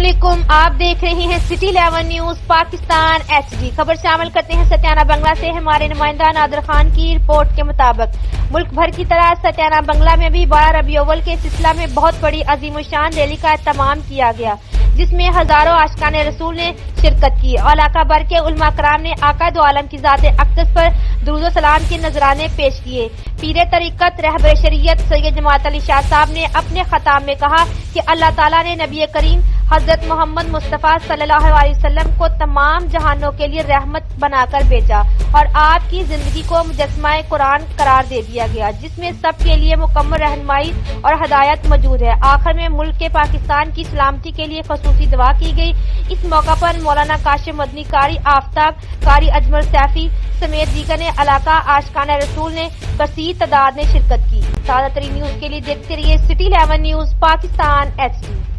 अस्सलामुअलैकुम, आप देख रहे हैं सिटी 11 न्यूज पाकिस्तान HD। खबर शामिल करते हैं सत्याना बंगला से। हमारे नुमाइंदा नादिर खान की रिपोर्ट के मुताबिक मुल्क भर की तरह सत्याना बंगला में भी 12 रबी अव्वल के सिलसिला में बहुत बड़ी अजीमुशान रैली का एहतमाम किया गया, जिसमें हजारों आशिकान रसूल ने शिरकत की और इलाका भर के उलमा कराम ने आका दो आलम की ज़ात अक़दस पर दुरूद सलाम के नजराने पेश किए। पीर तरीक़त रहबर शरीयत सैयद जमात अली शाह साहब ने अपने खताब में कहा कि अल्लाह ताला ने नबी करीम हजरत मोहम्मद मुस्तफ़ा सल्लल्लाहु अलैहि वसल्लम को तमाम जहानों के लिए रहमत बनाकर भेजा और आपकी जिंदगी को मुजस्समा कुरान करार दे दिया गया, जिसमें सबके लिए मुकम्मल रहनुमाई और हदायत मौजूद है। आखिर में मुल्क के पाकिस्तान की सलामती के लिए खसूसी दुआ की गई। इस मौका पर मौलाना काशिम मदनी, कारी आफ्ताब, कारी अजमल सैफी समेत दीगर ने इलाका आशिकान रसूल ने कसीर तादाद में शिरकत की। ताज़ा तरीन न्यूज के लिए देखते रहिए सिटी 11 न्यूज पाकिस्तान HD।